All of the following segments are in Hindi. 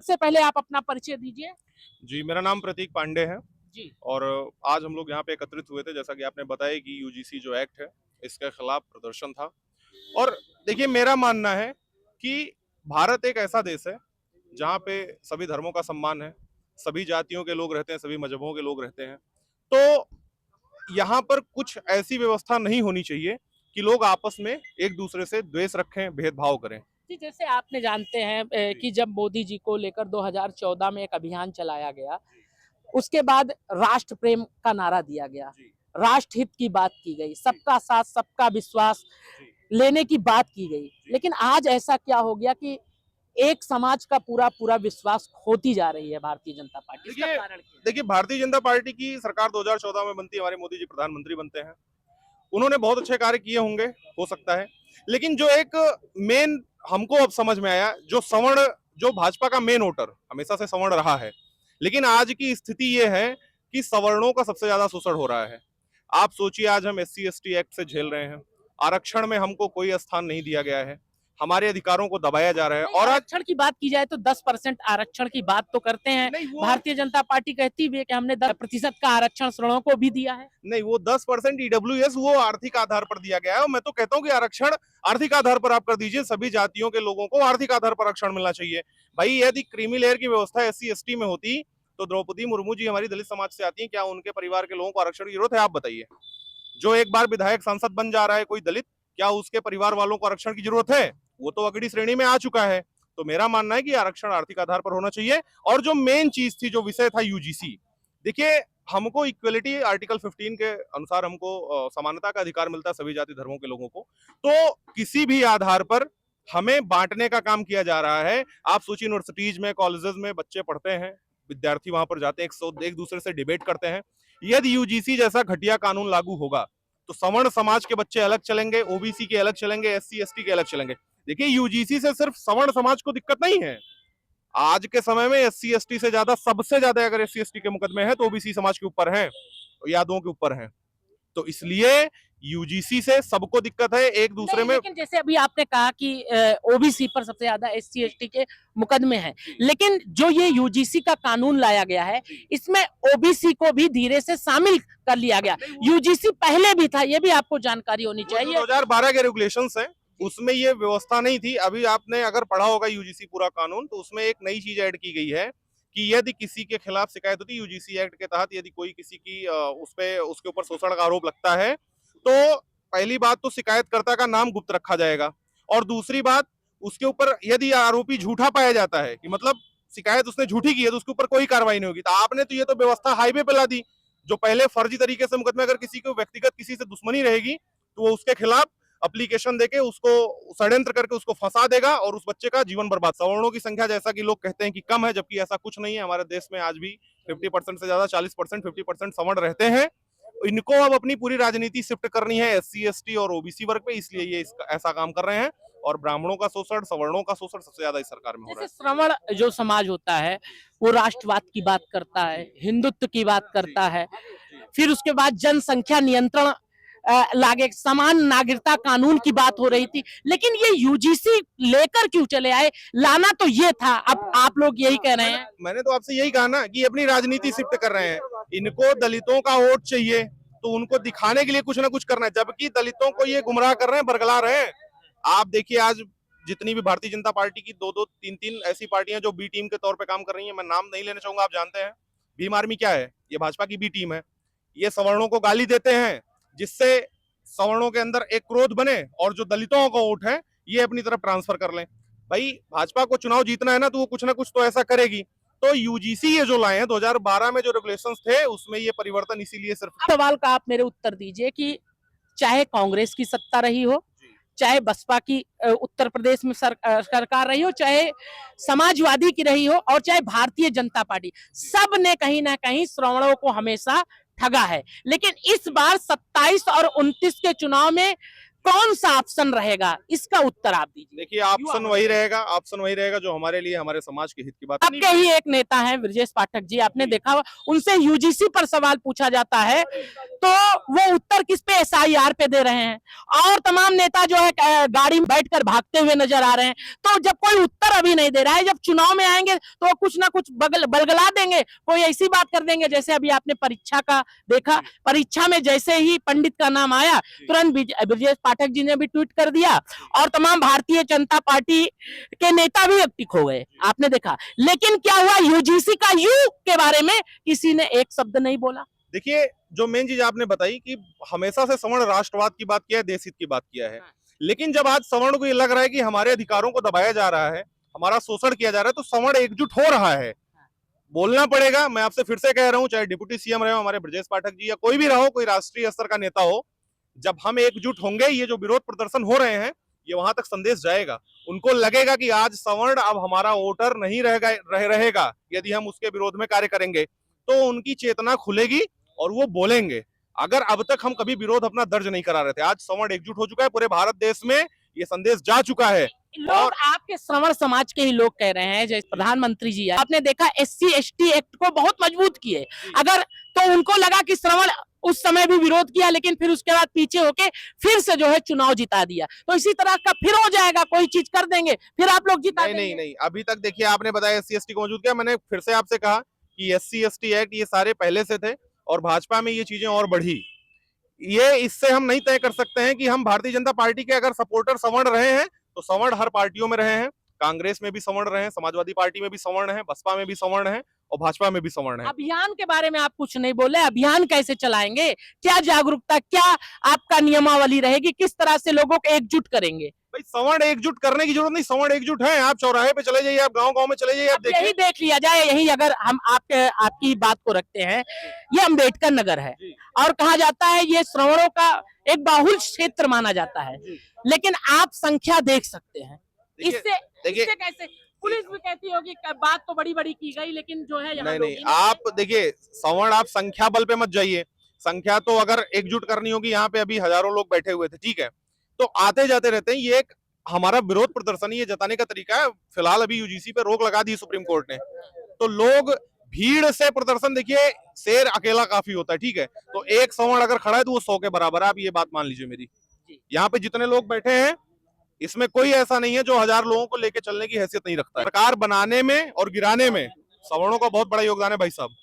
सबसे पहले आप अपना परिचय दीजिए। जी, मेरा नाम प्रतीक पांडे है जी। और आज हम लोग यहाँ पे एकत्रित हुए थे जैसा कि आपने बताया कि यूजीसी जो एक्ट है, इसके खिलाफ प्रदर्शन था। और देखिए मेरा मानना है कि भारत एक ऐसा देश है जहाँ पे सभी धर्मों का सम्मान है, सभी जातियों के लोग रहते हैं, सभी मजहबों के लोग रहते हैं। तो यहाँ पर कुछ ऐसी व्यवस्था नहीं होनी चाहिए कि लोग आपस में एक दूसरे से द्वेष रखें, भेदभाव करें। जी, जैसे आपने जानते हैं कि जब मोदी जी को लेकर 2014 में एक अभियान चलाया गया, उसके बाद राष्ट्र प्रेम का नारा दिया गया, जी, राष्ट्र हित की बात की गई, जी, सबका साथ, सबका विश्वास जी, लेने की बात की गई। जी। लेकिन आज ऐसा क्या हो गया कि एक समाज का पूरा विश्वास खोती जा रही है भारतीय जनता पार्टी। इसका देखिए कारण क्या है? देखिए भारतीय जनता पार्टी की सरकार 2014 में बनती है, हमारे मोदी जी प्रधानमंत्री बनते हैं। उन्होंने बहुत अच्छे कार्य किए होंगे, हो सकता है। लेकिन जो एक मेन हमको अब समझ में आया, जो सवर्ण, जो भाजपा का मेन वोटर हमेशा से सवर्ण रहा है, लेकिन आज की स्थिति ये है कि सवर्णों का सबसे ज्यादा शोषण हो रहा है। आप सोचिए, आज हम एससी एसटी एक्ट से झेल रहे हैं, आरक्षण में हमको कोई स्थान नहीं दिया गया है, हमारे अधिकारों को दबाया जा रहा है। नहीं, और आज आरक्षण की बात की जाए तो 10% आरक्षण की बात तो करते हैं। नहीं वो भारतीय जनता पार्टी कहती भी है कि हमने 10% का आरक्षण सवर्णों को भी दिया है। नहीं, वो 10% ईडब्ल्यूएस वो आर्थिक आधार पर दिया गया है। और मैं तो कहता हूं कि आरक्षण आर्थिक आधार पर आप कर दीजिए, सभी जातियों के लोगों को आर्थिक आधार पर आरक्षण मिलना चाहिए। भाई यदि क्रीमी लेयर की व्यवस्था एससी एसटी में होती तो द्रौपदी मुर्मू जी हमारी दलित समाज से आती हैं, क्या उनके परिवार के लोगों को आरक्षण की जरूरत है? आप बताइए। जो एक बार विधायक सांसद बन जा रहा है कोई दलित, क्या उसके परिवार वालों को आरक्षण की जरूरत है? वो तो अगड़ी श्रेणी में आ चुका है। तो मेरा मानना है कि आरक्षण आर्थिक आधार पर होना चाहिए। और जो मेन चीज थी, जो विषय था यूजीसी, देखिए हमको इक्वलिटी आर्टिकल 15 के अनुसार हमको समानता का अधिकार मिलता है सभी जाति धर्मों के लोगों को। तो किसी भी आधार पर हमें बांटने का काम किया जा रहा है। आप सोचिए, यूनिवर्सिटीज में, कॉलेजेस में बच्चे पढ़ते हैं, विद्यार्थी वहां पर जाते हैं, एक दूसरे से डिबेट करते हैं। यदि यूजीसी जैसा घटिया कानून लागू होगा तो सवर्ण समाज के बच्चे अलग चलेंगे, ओबीसी के अलग चलेंगे, एससी एसटी के अलग चलेंगे। देखिए यूजीसी से सिर्फ सवर्ण समाज को दिक्कत नहीं है। आज के समय में एससी एसटी से ज्यादा, सबसे ज्यादा अगर एससी एसटी के मुकदमे हैं तो ओबीसी समाज के ऊपर हैं, यादवों के ऊपर हैं। तो इसलिए यूजीसी से सबको दिक्कत है, एक दूसरे नहीं, में। लेकिन जैसे अभी आपने कहा कि ओबीसी पर सबसे ज्यादा एससी एसटी के मुकदमे हैं, लेकिन जो ये यूजीसी का कानून लाया गया है, इसमें ओबीसी को भी धीरे से शामिल कर लिया गया। यूजीसी पहले भी था, ये भी आपको जानकारी होनी चाहिए। 2012 के रेगुलेशंस हैं, उसमें ये व्यवस्था नहीं थी। अभी आपने अगर पढ़ा होगा यूजीसी पूरा कानून, तो उसमें एक नई चीज ऐड की गई है कि यदि किसी के खिलाफ शिकायत होती है यूजीसी एक्ट के तहत, यदि कोई किसी की उस पे उसके ऊपर शोषण का आरोप लगता है, तो पहली बात तो शिकायतकर्ता का नाम गुप्त रखा जाएगा। और दूसरी बात, उसके ऊपर यदि आरोपी झूठा पाया जाता है कि मतलब शिकायत उसने झूठी की है, तो उसके ऊपर कोई कार्रवाई नहीं होगी। तो आपने तो ये तो व्यवस्था हाईवे पे ला दी। जो पहले फर्जी तरीके से मुकदमे, अगर किसी को व्यक्तिगत किसी से दुश्मनी रहेगी तो वो उसके खिलाफ अप्लीकेशन देके उसको षड्यंत्र करके उसको फंसा देगा और उस बच्चे का जीवन बर्बाद। सवर्णों की संख्या जैसा कि लोग कहते हैं कि कम है, जबकि ऐसा कुछ नहीं है। हमारे देश में आज भी 50% से ज्यादा, 40%, 50% सवर्ण रहते हैं। इनको अब अपनी पूरी राजनीति शिफ्ट करनी है एससी एसटी और ओबीसी वर्ग पे, इसलिए ये ऐसा काम कर रहे हैं। और ब्राह्मणों का शोषण, सवर्णों का शोषण सबसे ज्यादा इस सरकार में हो रहा जैसे है। श्रवण जो समाज होता है, वो राष्ट्रवाद की बात करता है, हिंदुत्व की बात करता है, फिर उसके बाद जनसंख्या नियंत्रण लागे, समान नागरिकता कानून की बात हो रही थी, लेकिन ये यूजीसी लेकर क्यों चले आए? लाना तो ये था, अब आप लोग यही कह रहे हैं। मैंने तो आपसे यही कहा ना कि अपनी राजनीति शिफ्ट कर रहे हैं। इनको दलितों का वोट चाहिए, तो उनको दिखाने के लिए कुछ ना कुछ करना है, जबकि दलितों को ये गुमराह कर रहे हैं, बरगला रहे हैं। आप देखिए, आज जितनी भी भारतीय जनता पार्टी की दो दो तीन तीन ऐसी पार्टियां जो बी टीम के तौर पे काम कर रही हैं, मैं नाम नहीं लेना चाहूंगा, आप जानते हैं। भीम आर्मी क्या है? ये भाजपा की बी टीम है। ये सवर्णों को गाली देते हैं, जिससे सवर्णों के अंदर एक क्रोध बने और जो दलितों का वोट है ये अपनी तरफ ट्रांसफर कर लें। भाई भाजपा को चुनाव जीतना है ना, तो वो कुछ ना कुछ तो ऐसा करेगी। तो यूजीसी ये जो लाए हैं 2012 में, जो रेगुलेशंस थे, उसमें ये परिवर्तन इसीलिए सिर्फ। सवाल का आप मेरे उत्तर दीजिए कि चाहे कांग्रेस की सत्ता रही हो, चाहे बसपा की उत्तर प्रदेश में सरकार रही हो, चाहे समाजवादी की रही हो, और चाहे भारतीय जनता पार्टी, सब ने कहीं ना कहीं श्रवणों को हमेशा ठगा है। लेकिन इस बार 27 और 29 के चुनाव में कौन सा ऑप्शन रहेगा, इसका उत्तर आप दीजिए। देखिए ऑप्शन वही रहेगा जो हमारे लिए हमारे समाज के हित की बात आपके ही एक नेता है ब्रजेश पाठक जी, आपने देखा होगा, उनसे यूजीसी पर सवाल पूछा जाता है तो वो उत्तर किस पे, एसआईआर पे दे रहे हैं। और तमाम नेता जो है गाड़ी में बैठकर भागते हुए नजर आ रहे हैं। तो जब कोई उत्तर अभी नहीं दे रहा है, जब चुनाव में आएंगे तो कुछ ना कुछ बलगला देंगे, कोई ऐसी बात कर देंगे। जैसे अभी आपने परीक्षा का देखा, परीक्षा में जैसे ही पंडित का नाम आया, तुरंत ब्रजेश पाठक जी ने भी ट्वीट कर दिया और तमाम भारतीय जनता पार्टी के नेता भी एक्टिव हो गए, आपने देखा। लेकिन क्या हुआ, यूजीसी का यू के बारे में किसी ने एक शब्द नहीं बोला। देखिए जो मेन चीज आपने बताई कि हमेशा से सवर्ण राष्ट्रवाद की बात किया है, देश हित की बात किया है, लेकिन जब आज सवर्ण को ये लग रहा है कि हमारे अधिकारों को दबाया जा रहा है, हमारा शोषण किया जा रहा है, तो सवर्ण एकजुट हो रहा है। बोलना पड़ेगा, मैं आपसे फिर से कह रहा हूं, चाहे डिप्टी सीएम रहे हो हमारे ब्रजेश पाठक जी या कोई भी रहो, कोई राष्ट्रीय स्तर का नेता हो, जब हम एकजुट होंगे, ये जो विरोध प्रदर्शन हो रहे हैं, ये वहां तक संदेश जाएगा। उनको लगेगा कि आज सवर्ण अब हमारा वोटर नहीं रहेगा यदि हम उसके विरोध में कार्य करेंगे, तो उनकी चेतना खुलेगी और वो बोलेंगे। अगर अब तक हम कभी विरोध अपना दर्ज नहीं करा रहे थे, आज सवर्ण एकजुट हो चुका है, पूरे भारत देश में ये संदेश जा चुका है। लोग आपके श्रवण समाज के ही लोग कह रहे हैं, जैसे प्रधानमंत्री जी, आपने देखा एससी एसटी एक्ट को बहुत मजबूत किए, अगर तो उनको लगा कि श्रवण उस समय भी विरोध किया, लेकिन फिर उसके बाद पीछे होके फिर से जो है चुनाव जिता दिया। तो इसी तरह का फिर हो जाएगा, कोई चीज कर देंगे फिर आप लोग जिता देंगे। नहीं, अभी तक देखिए आपने बताया एससी एसटी को मौजूद किया, मैंने फिर से आपसे कहा कि एससी एसटी एक्ट ये सारे पहले से थे और भाजपा में ये चीजें और बढ़ी। ये इससे हम नहीं तय कर सकते हैं कि हम भारतीय जनता पार्टी के अगर सपोर्टर सवर्ण रहे हैं तो सवर्ण हर पार्टियों में रहे हैं, कांग्रेस में भी सवर्ण रहे हैं, समाजवादी पार्टी में भी सवर्ण है, बसपा में भी सवर्ण है और भाजपा में भी सवर्ण है। अभियान के बारे में आप कुछ नहीं बोले, अभियान कैसे चलाएंगे, क्या जागरूकता, क्या आपका नियमावली रहेगी, किस तरह से लोगों को एकजुट करेंगे? भाई सवर्ण एकजुट करने की जरूरत नहीं, सवर्ण एकजुट है, आप चौराहे पे चले जाइए, आप गांव-गांव में चले जाइए, आप देखिए। यही देख लिया जाए, यही अगर हम आपकी बात को रखते हैं, ये अम्बेडकर नगर है और कहा जाता है ये श्रवणों का एक बाहुल क्षेत्र माना जाता है, लेकिन आप संख्या देख सकते हैं। इससे कैसे पुलिस भी कहती होगी बात तो बड़ी बड़ी की गई, लेकिन जो है यहाँ नहीं, आप देखिए सवर्ण, आप संख्या बल पे मत जाइए। संख्या तो अगर एकजुट करनी होगी, यहाँ पे अभी हजारों लोग बैठे हुए थे, ठीक है, तो आते जाते रहते हैं, ये एक हमारा विरोध प्रदर्शन ये जताने का तरीका है। फिलहाल अभी यूजीसी पे रोक लगा दी सुप्रीम कोर्ट ने, तो लोग भीड़ से प्रदर्शन, देखिए शेर अकेला काफी होता है, ठीक है, तो एक सवर्ण अगर खड़ा है तो वो 100 के बराबर है, आप ये बात मान लीजिए मेरी। यहाँ पे जितने लोग बैठे हैं इसमें कोई ऐसा नहीं है जो 1000 लोगों को लेके चलने की हैसियत नहीं रखता है। सरकार बनाने में और गिराने में सवर्णों का बहुत बड़ा योगदान है भाई साहब।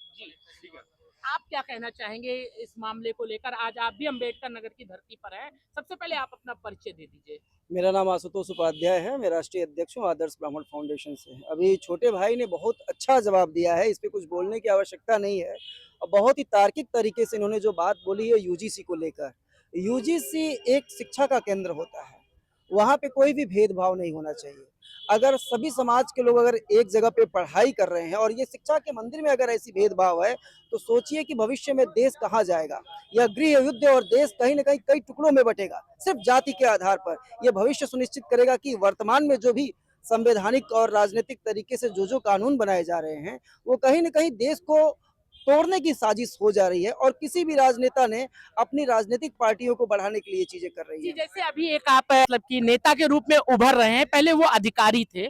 आप क्या कहना चाहेंगे इस मामले को लेकर? आज आप भी अम्बेडकर नगर की धरती पर हैं, सबसे पहले आप अपना परिचय दे दीजिए। मेरा नाम आशुतोष उपाध्याय है, मैं राष्ट्रीय अध्यक्ष हूँ आदर्श ब्राह्मण फाउंडेशन से। अभी छोटे भाई ने बहुत अच्छा जवाब दिया है, इस पे कुछ बोलने की आवश्यकता नहीं है और बहुत ही तार्किक तरीके से इन्होंने जो बात बोली है यूजीसी को लेकर। यूजीसी एक शिक्षा का केंद्र होता है, वहाँ पे कोई भी भेदभाव नहीं होना चाहिए। अगर सभी समाज के लोग अगर एक जगह पे पढ़ाई कर रहे हैं और ये शिक्षा के मंदिर में अगर ऐसी भेदभाव है, तो सोचिए कि भविष्य में देश कहाँ जाएगा। यह गृह युद्ध और देश कहीं न कहीं कई टुकड़ों में बटेगा, सिर्फ जाति के आधार पर। यह भविष्य सुनिश्चित करेगा कि वर्तमान में जो भी संवैधानिक और राजनीतिक तरीके से जो कानून बनाए जा रहे हैं, वो कहीं न कहीं देश को तोड़ने की साजिश हो जा रही है और किसी भी राजनेता ने अपनी राजनीतिक पार्टियों को बढ़ाने के लिए चीजें कर रही है। जैसे अभी एक आप मतलब कि नेता के रूप में उभर रहे हैं, पहले वो अधिकारी थे,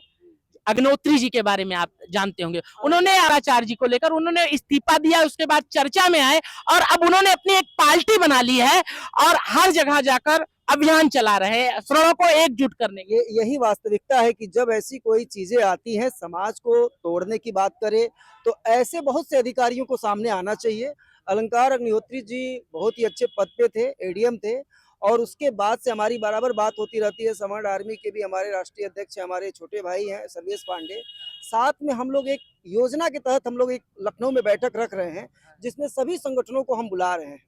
अग्निहोत्री जी के बारे में आप जानते होंगे, उन्होंने आचार्य जी को लेकर उन्होंने इस्तीफा दिया, उसके बाद चर्चा में आए और अब उन्होंने अपनी एक पार्टी बना ली है और हर जगह जाकर अभियान चला रहे हैं श्रवणों को एकजुट करने के। यही वास्तविकता है कि जब ऐसी कोई चीजें आती हैं, समाज को तोड़ने की बात करे, तो ऐसे बहुत से अधिकारियों को सामने आना चाहिए। अलंकार अग्निहोत्री जी बहुत ही अच्छे पद पे थे, एडीएम थे और उसके बाद से हमारी बराबर बात होती रहती है। सवर्ण आर्मी के भी हमारे राष्ट्रीय अध्यक्ष हमारे छोटे भाई हैं सर्वेश पांडे। साथ में हम लोग एक योजना के तहत हम लोग एक लखनऊ में बैठक रख रहे हैं, जिसमें सभी संगठनों को हम बुला रहे हैं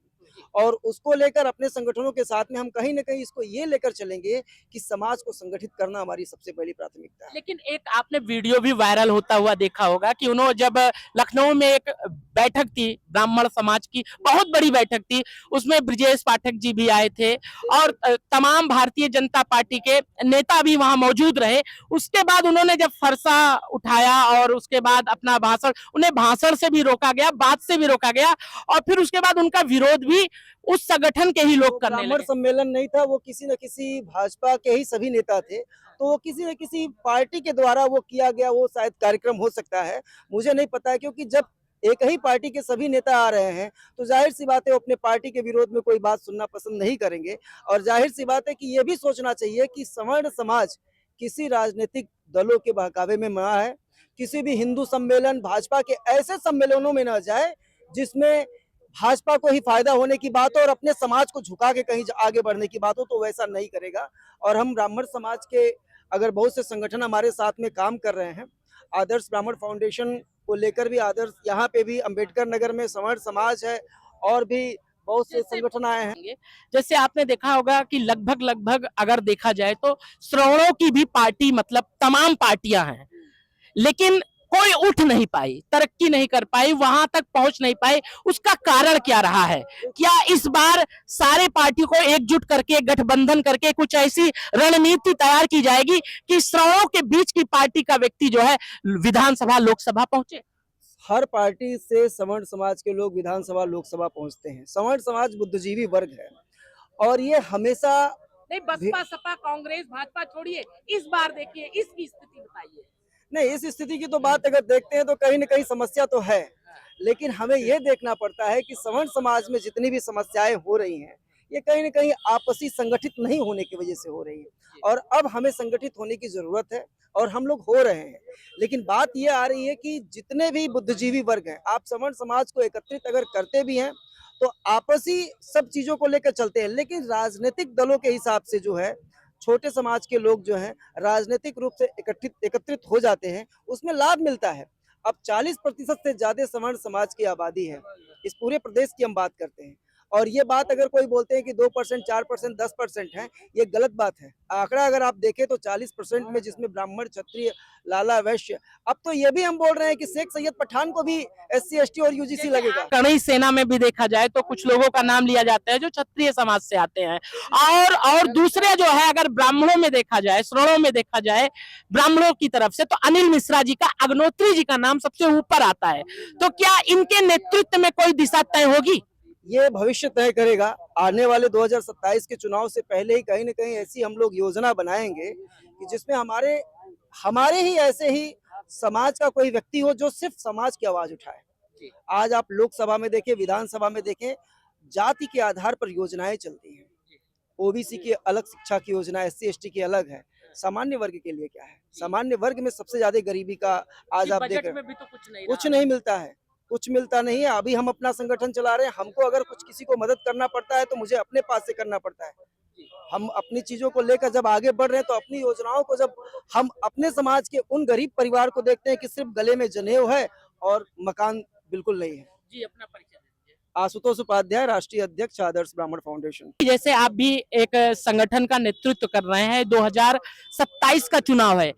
और उसको लेकर अपने संगठनों के साथ में हम कहीं न कहीं इसको ये लेकर चलेंगे कि समाज को संगठित करना हमारी सबसे पहली प्राथमिकता है। लेकिन एक आपने वीडियो भी वायरल होता हुआ देखा होगा कि उन्होंने जब लखनऊ में एक बैठक थी ब्राह्मण समाज की, बहुत बड़ी बैठक थी, उसमें ब्रजेश पाठक जी भी आए थे और तमाम भारतीय जनता पार्टी के नेता भी वहां मौजूद रहे। उसके बाद उन्होंने जब फरसा उठाया और उसके बाद अपना भाषण, उन्हें भाषण से भी रोका गया, बात से भी रोका गया और फिर उसके बाद उनका विरोध भी उस संगठन के ही वो लोग करने ब्राह्मण लगे। सम्मेलन नहीं था, वो किसी न किसी भाजपा के ही सभी नेता थे, तो वो किसी न किसी पार्टी के द्वारा वो किया गया, वो शायद कार्यक्रम हो सकता है, मुझे नहीं पता है। क्योंकि जब एक ही पार्टी के सभी नेता आ रहे हैं तो जाहिर सी बात है वो अपने पार्टी के विरोध में कोई बात सुनना पसंद नहीं करेंगे। और जाहिर सी बात है कि ये भी सोचना चाहिए कि सवर्ण समाज किसी राजनीतिक दलों के बहकावे में ना है, किसी भी हिंदू सम्मेलन, भाजपा के ऐसे सम्मेलनों में ना जाए जिसमें भाजपा को ही फायदा होने की बात हो और अपने समाज को झुका के कहीं आगे बढ़ने की बात हो, तो वैसा नहीं करेगा। और हम ब्राह्मण समाज के अगर बहुत से संगठन हमारे साथ में काम कर रहे हैं, आदर्श ब्राह्मण फाउंडेशन को लेकर भी, आदर्श यहाँ पे भी अम्बेडकर नगर में सवर्ण समाज है और भी बहुत से संगठन आए हैं। जैसे आपने देखा होगा कि लगभग अगर देखा जाए तो श्रवणों की भी पार्टी, मतलब तमाम पार्टियां हैं, लेकिन कोई उठ नहीं पाई, तरक्की नहीं कर पाई, वहां तक पहुंच नहीं पाई। उसका कारण क्या रहा है? क्या इस बार सारे पार्टी को एकजुट करके, गठबंधन करके कुछ ऐसी रणनीति तैयार की जाएगी कि श्रवणों के बीच की पार्टी का व्यक्ति जो है विधानसभा, लोकसभा पहुंचे? हर पार्टी से सवर्ण समाज के लोग विधानसभा, लोकसभा पहुंचते हैं। सवर्ण समाज बुद्धिजीवी वर्ग है और ये हमेशा नहीं, बसपा, सपा, कांग्रेस, भाजपा छोड़िए, इस बार देखिए इसकी स्थिति बताइए। नहीं, इस स्थिति की तो बात अगर देखते हैं तो कहीं न कहीं समस्या तो है, लेकिन हमें ये देखना पड़ता है कि सवर्ण समाज में जितनी भी समस्याएं हो रही हैं, ये कहीं न कहीं आपसी संगठित नहीं होने की वजह से हो रही है और अब हमें संगठित होने की जरूरत है और हम लोग हो रहे हैं। लेकिन बात ये आ रही है कि जितने भी बुद्धिजीवी वर्ग हैं, आप सवर्ण समाज को एकत्रित अगर करते भी हैं तो आपसी सब चीजों को लेकर चलते हैं, लेकिन राजनीतिक दलों के हिसाब से जो है छोटे समाज के लोग जो हैं राजनीतिक रूप से एकत्रित हो जाते हैं, उसमें लाभ मिलता है। अब 40% से ज्यादा सवर्ण समाज की आबादी है, इस पूरे प्रदेश की हम बात करते हैं और ये बात अगर कोई बोलते हैं कि 2%, 4%, 10% है, ये गलत बात है। आंकड़ा अगर आप देखें तो 40% में, जिसमें ब्राह्मण, क्षत्रिय, लाला, वैश्य, अब तो ये भी हम बोल रहे हैं कि शेख सैयद पठान को भी SC, ST और UGC लगेगा। कड़ी सेना में भी देखा जाए तो कुछ लोगों का नाम लिया जाता है जो क्षत्रिय समाज से आते हैं और दूसरे जो है, अगर ब्राह्मणों में देखा जाए, श्रवणों में देखा जाए, ब्राह्मणों की तरफ से तो अनिल मिश्रा जी का, अग्नोत्री जी का नाम सबसे ऊपर आता है। तो क्या इनके नेतृत्व में कोई दिशा तय होगी? ये भविष्य तय करेगा। आने वाले 2027 के चुनाव से पहले ही कहीं न कहीं ऐसी हम लोग योजना बनाएंगे कि जिसमें हमारे ही ऐसे ही समाज का कोई व्यक्ति हो जो सिर्फ समाज की आवाज उठाए। आज आप लोकसभा में देखें, विधानसभा में देखें, जाति के आधार पर योजनाएं चलती हैं। OBC की अलग शिक्षा की योजना, SC, ST की अलग है। सामान्य वर्ग के लिए क्या है? सामान्य वर्ग में सबसे ज्यादा गरीबी का आज आप देख रहे हैं, कुछ नहीं मिलता है, कुछ मिलता नहीं है। अभी हम अपना संगठन चला रहे हैं, हमको अगर कुछ किसी को मदद करना पड़ता है तो मुझे अपने पास से करना पड़ता है। हम अपनी चीजों को लेकर जब आगे बढ़ रहे हैं तो अपनी योजनाओं को जब हम अपने समाज के उन गरीब परिवार को देखते हैं कि सिर्फ गले में जनेऊ है और मकान बिल्कुल नहीं है। जी, अपना परिचय। आशुतोष उपाध्याय, राष्ट्रीय अध्यक्ष, आदर्श ब्राह्मण फाउंडेशन। जैसे आप भी एक संगठन का नेतृत्व कर रहे हैं, 2027 का चुनाव है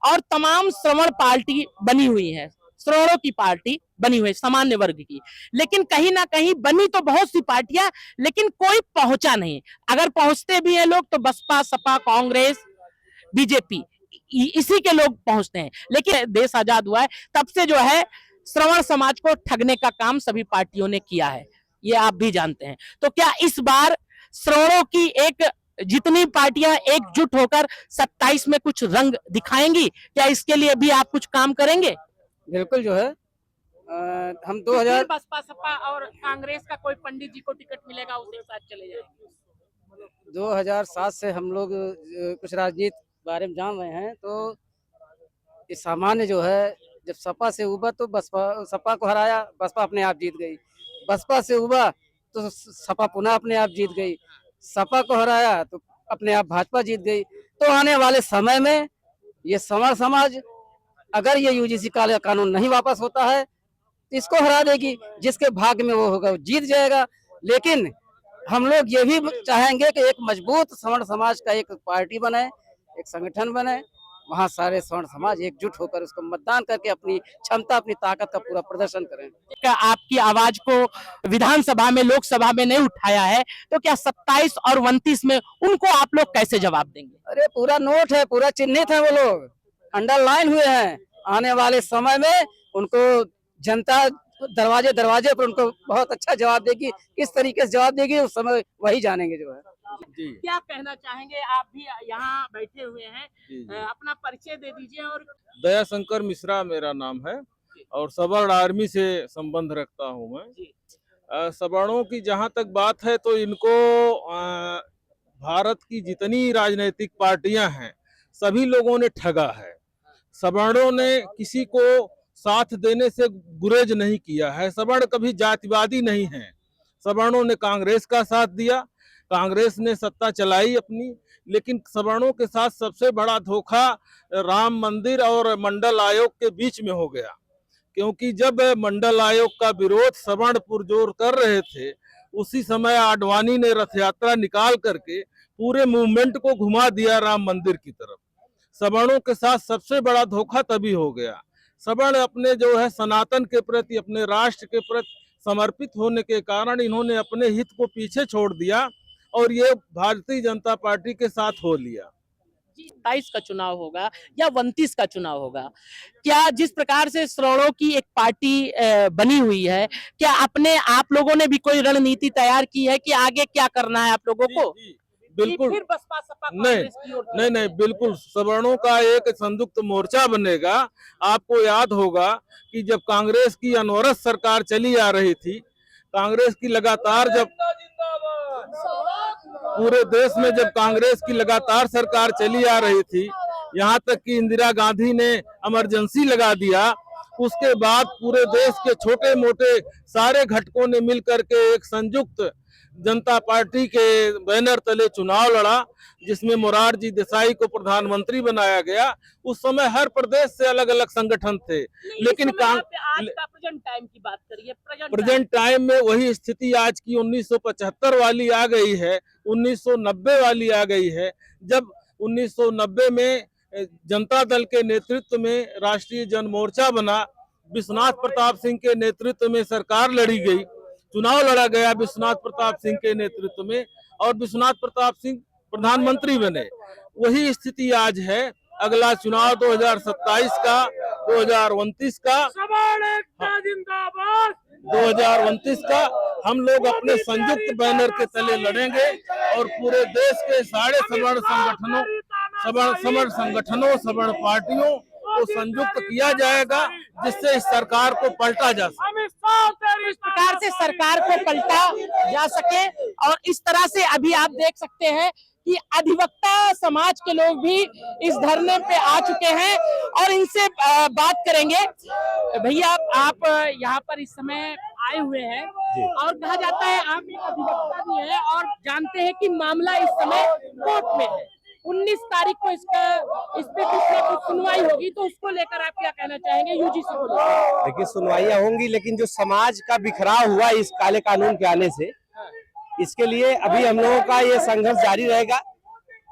और तमाम श्रवण पार्टी बनी हुई है, श्रवणों की पार्टी बनी हुई है, सामान्य वर्ग की, लेकिन कहीं ना कहीं बनी तो बहुत सी पार्टियां, लेकिन कोई पहुंचा नहीं। अगर पहुंचते भी हैं लोग तो बसपा, सपा, कांग्रेस, बीजेपी, इसी के लोग पहुंचते हैं। लेकिन देश आजाद हुआ है तब से जो है श्रवण समाज को ठगने का काम सभी पार्टियों ने किया है, ये आप भी जानते हैं। तो क्या इस बार श्रवणों की एक, जितनी पार्टियां एकजुट होकर 27 में कुछ रंग दिखाएंगी, क्या इसके लिए भी आप कुछ काम करेंगे? बिल्कुल जो है हम 2000 बसपा, सपा और कांग्रेस का कोई पंडित जी को टिकट मिलेगा, उसके साथ चले जाएंगे। 2007 से हम लोग कुछ राजनीति बारे में जान रहे हैं, तो इस सामान्य जो है, जब सपा से उबा तो बसपा, सपा को हराया, बसपा अपने आप जीत गई। बसपा से उबा तो सपा पुनः अपने आप जीत गई। सपा को हराया तो अपने आप भाजपा जीत गई। तो आने वाले समय में ये सवर्ण समाज, अगर ये UGC कानून नहीं वापस होता है तो इसको हरा देगी, जिसके भाग्य में वो होगा वो जीत जाएगा। लेकिन हम लोग ये भी चाहेंगे कि एक मजबूत सवर्ण समाज का एक पार्टी बने, एक संगठन बने, वहाँ सारे स्वर्ण समाज एकजुट होकर उसको मतदान करके अपनी क्षमता, अपनी ताकत का पूरा प्रदर्शन करें। क्या आपकी आवाज को विधानसभा में, लोकसभा में नहीं उठाया है, तो क्या 27 और 29 में उनको आप लोग कैसे जवाब देंगे? अरे पूरा नोट है, पूरा चिन्हित है, वो लोग अंडरलाइन हुए हैं। आने वाले समय में उनको जनता दरवाजे दरवाजे पर उनको बहुत अच्छा जवाब देगी। किस तरीके से जवाब देगी उस समय वही जानेंगे जो है। क्या कहना चाहेंगे? आप भी यहाँ बैठे हुए हैं, अपना परिचय दे दीजिए। और दयाशंकर मिश्रा मेरा नाम है और सवर्ण आर्मी से संबंध रखता हूँ मैं। सवर्णों की जहाँ तक बात है तो इनको भारत की जितनी राजनीतिक पार्टियां हैं सभी लोगों ने ठगा है। सवर्णों ने किसी को साथ देने से गुरेज नहीं किया है। सवर्ण कभी जातिवादी नहीं है। सवर्णों ने कांग्रेस का साथ दिया, कांग्रेस ने सत्ता चलाई अपनी, लेकिन सवर्णों के साथ सबसे बड़ा धोखा राम मंदिर और मंडल आयोग के बीच में हो गया। क्योंकि जब मंडल आयोग का विरोध सवर्ण पुरजोर कर रहे थे, उसी समय आडवाणी ने रथ यात्रा निकाल करके पूरे मूवमेंट को घुमा दिया राम मंदिर की तरफ। सवर्णों के साथ सबसे बड़ा धोखा तभी हो गया। सवर्ण अपने जो है सनातन के प्रति, अपने राष्ट्र के प्रति समर्पित होने के कारण इन्होंने अपने हित को पीछे छोड़ दिया और ये भारतीय जनता पार्टी के साथ हो लिया। 27 का चुनाव होगा या 29 का चुनाव होगा, क्या जिस प्रकार से सवर्णों की एक पार्टी बनी हुई है, क्या अपने आप लोगों ने भी कोई रणनीति तैयार की है कि आगे क्या करना है आप लोगों को? बिल्कुल फिर बसपा सपा नहीं, कांग्रेस की ओर नहीं, बिल्कुल सवर्णों का एक संयुक्त मोर्चा बनेगा। आपको याद होगा कि जब कांग्रेस की अनवरत सरकार चली आ रही थी, कांग्रेस की लगातार जब पूरे देश में जब कांग्रेस की लगातार सरकार चली आ रही थी, यहाँ तक कि इंदिरा गांधी ने इमरजेंसी लगा दिया, उसके बाद पूरे देश के छोटे मोटे सारे घटकों ने मिलकर के एक संयुक्त जनता पार्टी के बैनर तले चुनाव लड़ा, जिसमें मोरारजी देसाई को प्रधानमंत्री बनाया गया। उस समय हर प्रदेश से अलग अलग संगठन थे, लेकिन प्रेजेंट टाइम की बात करिए। प्रेजेंट टाइम में वही स्थिति आज की 1975 वाली आ गई है, 1990 वाली आ गई है। जब 1990 में जनता दल के नेतृत्व में राष्ट्रीय जन मोर्चा बना, विश्वनाथ प्रताप सिंह के नेतृत्व में सरकार लड़ी गई, चुनाव लड़ा गया विश्वनाथ प्रताप सिंह के नेतृत्व में, और विश्वनाथ प्रताप सिंह प्रधानमंत्री बने। वही स्थिति आज है। अगला चुनाव 2027 का, 2029 का, 2029 का हम लोग अपने संयुक्त बैनर के तले लड़ेंगे और पूरे देश के सारे सवर्ण संगठनों, सवर्ण पार्टियों को संयुक्त किया जाएगा, जिससे इस सरकार को पलटा जा सके। इस प्रकार से सरकार को पलटा जा सके। और इस तरह से अभी आप देख सकते हैं कि अधिवक्ता समाज के लोग भी इस धरने पे आ चुके हैं और इनसे बात करेंगे। भैया आप यहाँ पर इस समय आए हुए हैं और कहा जाता है आप एक अधिवक्ता भी हैं और जानते हैं कि मामला इस समय कोर्ट में है। 19 तारीख को इस पे कुछ ना कुछ सुनवाई होगी, तो उसको लेकर आप क्या कहना चाहेंगे यूजीसी को? देखिए सुनवाइयाँ होंगी, लेकिन जो समाज का बिखराव हुआ इस काले कानून के आने से, इसके लिए अभी हम लोगों का ये संघर्ष जारी रहेगा।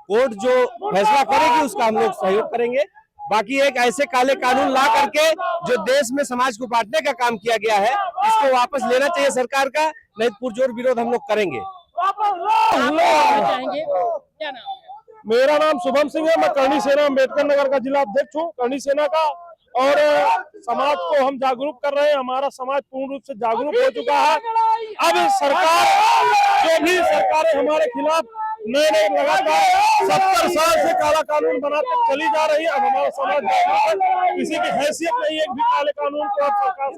कोर्ट जो फैसला करेगी उसका हम लोग सहयोग करेंगे। बाकी एक ऐसे काले कानून ला करके जो देश में समाज को बांटने का काम किया गया है, इसको वापस लेना चाहिए सरकार का, नहीं पुरजोर विरोध हम लोग करेंगे। क्या नाम? मेरा नाम शुभम सिंह है। मैं करणी सेना अम्बेडकर नगर का जिला अध्यक्ष हूँ, करणी सेना का। और समाज को हम जागरूक कर रहे हैं। हमारा समाज पूर्ण रूप से जागरूक हो चुका है। अब सरकार जो भी सरकारें हमारे खिलाफ नए लगातार 70 साल से काला कानून बनाते चली जा रही है। अब हमारा समाज जागरूक है, किसी की हैसियत नहीं है एक भी काले कानून को अब सरकार